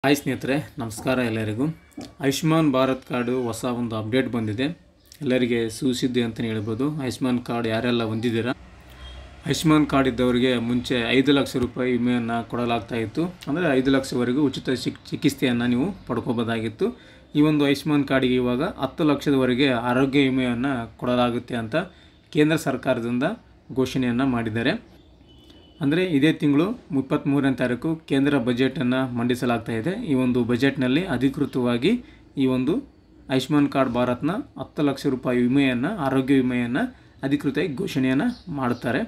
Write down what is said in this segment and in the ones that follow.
Hi ಸ್ನೇಹಿತರೆ, ನಮಸ್ಕಾರ ಎಲ್ಲರಿಗೂ. ಆಯುಷ್ಮಾನ್ ಭಾರತ್ ಕಾರ್ಡು ಹೊಸ ಒಂದು ಅಪ್ಡೇಟ್ ಬಂದಿದೆ. ಎಲ್ಲರಿಗೆ ಸುದ್ದಿ ಅಂತಲೇ ಹೇಳ್ಬೋದು. ಆಯುಷ್ಮಾನ್ ಕಾರ್ಡ್ ಯಾರೆಲ್ಲ ಹೊಂದಿದ್ದೀರಾ, ಆಯುಷ್ಮಾನ್ ಕಾರ್ಡ್ ಇದ್ದವರಿಗೆ ಮುಂಚೆ 5 ಲಕ್ಷ ರೂಪಾಯಿ ವಿಮೆಯನ್ನು ಕೊಡಲಾಗ್ತಾ ಇತ್ತು. ಅಂದರೆ 5 ಲಕ್ಷವರೆಗೂ ಉಚಿತ ಚಿಕಿತ್ಸೆಯನ್ನು ನೀವು ಪಡ್ಕೋಬೋದಾಗಿತ್ತು. ಈ ಒಂದು ಆಯುಷ್ಮಾನ್ ಕಾರ್ಡಿಗೆ ಇವಾಗ 10 ಲಕ್ಷದವರೆಗೆ ಆರೋಗ್ಯ ವಿಮೆಯನ್ನು ಕೊಡಲಾಗುತ್ತೆ ಅಂತ ಕೇಂದ್ರ ಸರ್ಕಾರದಿಂದ ಘೋಷಣೆಯನ್ನು ಮಾಡಿದ್ದಾರೆ. ಅಂದರೆ ಇದೇ ತಿಂಗಳು 23ನೇ ತಾರೀಕು ಕೇಂದ್ರ ಬಜೆಟನ್ನು ಮಂಡಿಸಲಾಗ್ತಾ ಇದೆ. ಈ ಒಂದು ಬಜೆಟ್ನಲ್ಲಿ ಅಧಿಕೃತವಾಗಿ ಈ ಒಂದು ಆಯುಷ್ಮಾನ್ ಕಾರ್ಡ್ ಭಾರತ್ನ 10 ಲಕ್ಷ ರೂಪಾಯಿ ವಿಮೆಯನ್ನು, ಆರೋಗ್ಯ ವಿಮೆಯನ್ನು ಅಧಿಕೃತವಾಗಿ ಘೋಷಣೆಯನ್ನು ಮಾಡುತ್ತಾರೆ.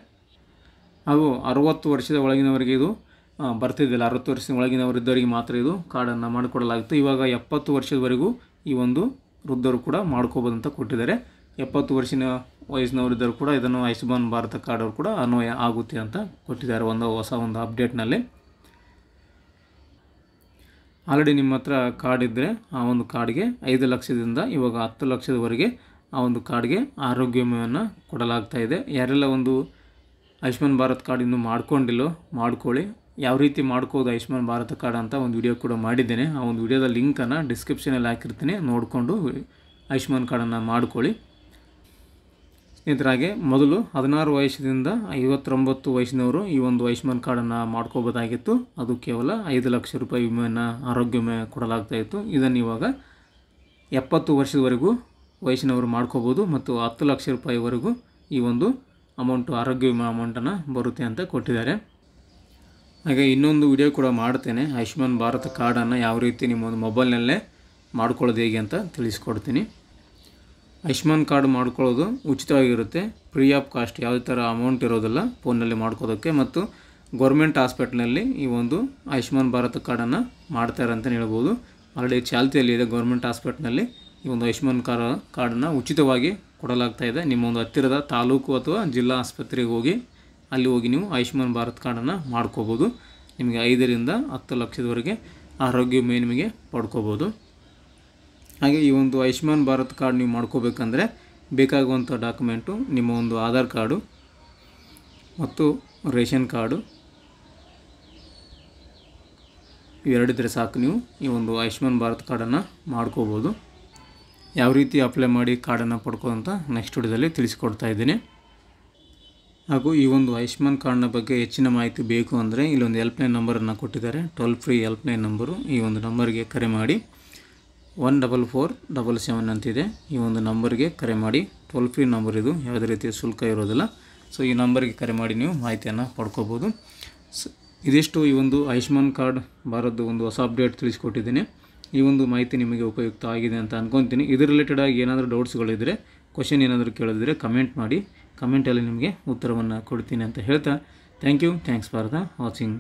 ಹಾಗೂ 60 ವರ್ಷದ ಒಳಗಿನವರಿಗೆ ಇದು ಬರ್ತಿದ್ದಿಲ್ಲ. 60 ವರ್ಷದ ಒಳಗಿನವರಿದ್ದವರಿಗೆ ಮಾತ್ರ ಇದು ಕಾರ್ಡನ್ನು ಮಾಡಿಕೊಡಲಾಗುತ್ತೆ. ಇವಾಗ 70 ವರ್ಷದವರೆಗೂ ಈ ಒಂದು ವೃದ್ಧರು ಕೂಡ ಮಾಡ್ಕೋಬೋದು ಅಂತ ಕೊಟ್ಟಿದ್ದಾರೆ. 70 ವರ್ಷದ ವಯಸ್ಸಿನವರಿದ್ದರೂ ಕೂಡ ಇದನ್ನು ಆಯುಷ್ಮಾನ್ ಭಾರತ ಕಾರ್ಡ್ ಅವರು ಕೂಡ ಅನ್ವಯ ಆಗುತ್ತೆ ಅಂತ ಕೊಟ್ಟಿದ್ದಾರೆ ಹೊಸ ಒಂದು ಅಪ್ಡೇಟ್ನಲ್ಲಿ. ಆಲ್ರೆಡಿ ನಿಮ್ಮ ಹತ್ರ ಕಾರ್ಡ್ ಇದ್ದರೆ ಆ ಒಂದು ಕಾರ್ಡ್ಗೆ 5 ಲಕ್ಷದಿಂದ ಇವಾಗ 10 ಲಕ್ಷದವರೆಗೆ ಆ ಒಂದು ಕಾರ್ಡ್ಗೆ ಆರೋಗ್ಯ ವಿಮೆಯನ್ನು ಕೊಡಲಾಗ್ತಾ ಇದೆ. ಯಾರೆಲ್ಲ ಒಂದು ಆಯುಷ್ಮಾನ್ ಭಾರತ್ ಕಾರ್ಡ್ ಇನ್ನೂ ಮಾಡ್ಕೊಂಡಿಲ್ಲೋ ಮಾಡ್ಕೊಳ್ಳಿ. ಯಾವ ರೀತಿ ಮಾಡ್ಕೋದು ಆಯುಷ್ಮಾನ್ ಭಾರತ ಕಾರ್ಡ್ ಅಂತ ಒಂದು ವಿಡಿಯೋ ಕೂಡ ಮಾಡಿದ್ದೇನೆ. ಆ ಒಂದು ವಿಡಿಯೋದ ಲಿಂಕನ್ನು ಡಿಸ್ಕ್ರಿಪ್ಷನಲ್ಲಿ ಹಾಕಿರ್ತೀನಿ, ನೋಡಿಕೊಂಡು ಆಯುಷ್ಮಾನ್ ಕಾರ್ಡನ್ನು ಮಾಡ್ಕೊಳ್ಳಿ. ಸ್ನೇಹಿತರಾಗೆ ಮೊದಲು 16 ವಯಸ್ಸಿನಿಂದ 59 ವಯಸ್ಸಿನವರು ಈ ಒಂದು ಆಯುಷ್ಮಾನ್ ಕಾರ್ಡನ್ನು ಮಾಡ್ಕೋಬೋದಾಗಿತ್ತು. ಅದು ಕೇವಲ 5 ಲಕ್ಷ ರೂಪಾಯಿ ವಿಮೆಯನ್ನು, ಆರೋಗ್ಯ ವಿಮೆ ಕೊಡಲಾಗ್ತಾ ಇತ್ತು. ಇದನ್ನು ಇವಾಗ 70 ವರ್ಷದವರೆಗೂ ವಯಸ್ಸಿನವರು ಮಾಡ್ಕೋಬೋದು ಮತ್ತು 10 ಲಕ್ಷ ರೂಪಾಯಿವರೆಗೂ ಈ ಒಂದು ಆರೋಗ್ಯ ವಿಮೆ ಅಮೌಂಟನ್ನು ಬರುತ್ತೆ ಅಂತ ಕೊಟ್ಟಿದ್ದಾರೆ. ಹಾಗೆ ಇನ್ನೊಂದು ವಿಡಿಯೋ ಕೂಡ ಮಾಡ್ತೇನೆ, ಆಯುಷ್ಮಾನ್ ಭಾರತ ಕಾರ್ಡನ್ನು ಯಾವ ರೀತಿ ನಿಮ್ಮ ಒಂದು ಮೊಬೈಲ್ನಲ್ಲೇ ಮಾಡ್ಕೊಳ್ಳೋದು ಹೇಗೆ ಅಂತ ತಿಳಿಸ್ಕೊಡ್ತೀನಿ. ಆಯುಷ್ಮಾನ್ ಕಾರ್ಡ್ ಮಾಡ್ಕೊಳ್ಳೋದು ಉಚಿತವಾಗಿರುತ್ತೆ, ಫ್ರೀ ಆಫ್ ಕಾಸ್ಟ್, ಯಾವುದೇ ಥರ ಅಮೌಂಟ್ ಇರೋದಿಲ್ಲ ಫೋನ್ನಲ್ಲಿ ಮಾಡ್ಕೋದಕ್ಕೆ. ಮತ್ತು ಗೌರ್ಮೆಂಟ್ ಹಾಸ್ಪಿಟ್ಲ್ನಲ್ಲಿ ಈ ಒಂದು ಆಯುಷ್ಮಾನ್ ಭಾರತ ಕಾರ್ಡನ್ನು ಮಾಡ್ತಾರೆ ಅಂತಲೇ ಹೇಳ್ಬೋದು. ಆಲ್ರೆಡಿ ಚಾಲ್ತಿಯಲ್ಲಿದೆ. ಗೌರ್ಮೆಂಟ್ ಹಾಸ್ಪಿಟ್ಲ್ನಲ್ಲಿ ಈ ಒಂದು ಆಯುಷ್ಮಾನ್ ಕಾರ್ಡನ್ನು ಉಚಿತವಾಗಿ ಕೊಡಲಾಗ್ತಾ ಇದೆ. ನಿಮ್ಮ ಒಂದು ಹತ್ತಿರದ ತಾಲೂಕು ಅಥವಾ ಜಿಲ್ಲಾ ಆಸ್ಪತ್ರೆಗೆ ಹೋಗಿ ಅಲ್ಲಿ ಹೋಗಿ ನೀವು ಆಯುಷ್ಮಾನ್ ಭಾರತ್ ಕಾರ್ಡನ್ನು ಮಾಡ್ಕೋಬೋದು. ನಿಮಗೆ 5ರಿಂದ 10 ಲಕ್ಷದವರೆಗೆ ಆರೋಗ್ಯ ವಿಮೆ ನಿಮಗೆ ಪಡ್ಕೋಬೋದು. ಹಾಗೆ ಈ ಒಂದು ಆಯುಷ್ಮಾನ್ ಭಾರತ್ ಕಾರ್ಡ್ ನೀವು ಮಾಡ್ಕೋಬೇಕಂದ್ರೆ ಬೇಕಾಗುವಂಥ ಡಾಕ್ಯುಮೆಂಟು ನಿಮ್ಮ ಒಂದು ಆಧಾರ್ ಕಾರ್ಡು ಮತ್ತು ರೇಷನ್ ಕಾರ್ಡು ಇವೆರಡಿದ್ರೆ ಸಾಕು. ನೀವು ಈ ಒಂದು ಆಯುಷ್ಮಾನ್ ಭಾರತ್ ಕಾರ್ಡನ್ನು ಮಾಡ್ಕೋಬೋದು. ಯಾವ ರೀತಿ ಅಪ್ಲೈ ಮಾಡಿ ಕಾರ್ಡನ್ನು ಪಡ್ಕೋದಂತ ನೆಕ್ಸ್ಟ್ ವಿಡಿಯೋದಲ್ಲಿ ತಿಳಿಸ್ಕೊಡ್ತಾ ಇದ್ದೀನಿ. ಹಾಗೂ ಈ ಒಂದು ಆಯುಷ್ಮಾನ್ ಕಾರ್ಡ್ನ ಬಗ್ಗೆ ಹೆಚ್ಚಿನ ಮಾಹಿತಿ ಬೇಕು ಅಂದರೆ ಇಲ್ಲೊಂದು ಹೆಲ್ಪ್ಲೈನ್ ನಂಬರನ್ನು ಕೊಟ್ಟಿದ್ದಾರೆ, ಟೋಲ್ ಫ್ರೀ ಹೆಲ್ಪ್ಲೈನ್ ನಂಬರು. ಈ ಒಂದು ನಂಬರ್ಗೆ ಕರೆ ಮಾಡಿ 14477 ಅಂತಿದೆ. ಈ ಒಂದು ನಂಬರ್ಗೆ ಕರೆ ಮಾಡಿ. ಟೋಲ್ ಫ್ರೀ ನಂಬರ್ ಇದು, ಯಾವುದೇ ರೀತಿಯ ಶುಲ್ಕ ಇರೋದಿಲ್ಲ. ಸೊ ಈ ನಂಬರ್ಗೆ ಕರೆ ಮಾಡಿ ನೀವು ಮಾಹಿತಿಯನ್ನು ಪಡ್ಕೋಬೋದು. ಇದಿಷ್ಟು ಈ ಒಂದು ಆಯುಷ್ಮಾನ್ ಕಾರ್ಡ್ ಭಾರತದ ಒಂದು ಹೊಸ ಅಪ್ಡೇಟ್ ತಿಳಿಸ್ಕೊಟ್ಟಿದ್ದೀನಿ. ಈ ಒಂದು ಮಾಹಿತಿ ನಿಮಗೆ ಉಪಯುಕ್ತ ಆಗಿದೆ ಅಂತ ಅಂದ್ಕೊತೀನಿ. ಇದ್ರ ರಿಲೇಟೆಡ್ ಆಗಿ ಏನಾದರೂ ಡೌಟ್ಸ್ಗಳಿದ್ದರೆ, ಕ್ವಶನ್ ಏನಾದರೂ ಕೇಳಿದ್ರೆ ಕಮೆಂಟ್ ಮಾಡಿ. ಕಮೆಂಟಲ್ಲಿ ನಿಮಗೆ ಉತ್ತರವನ್ನು ಕೊಡ್ತೀನಿ ಅಂತ ಹೇಳ್ತಾ ಥ್ಯಾಂಕ್ಸ್ ಫಾರ್ ದ ವಾಚಿಂಗ್.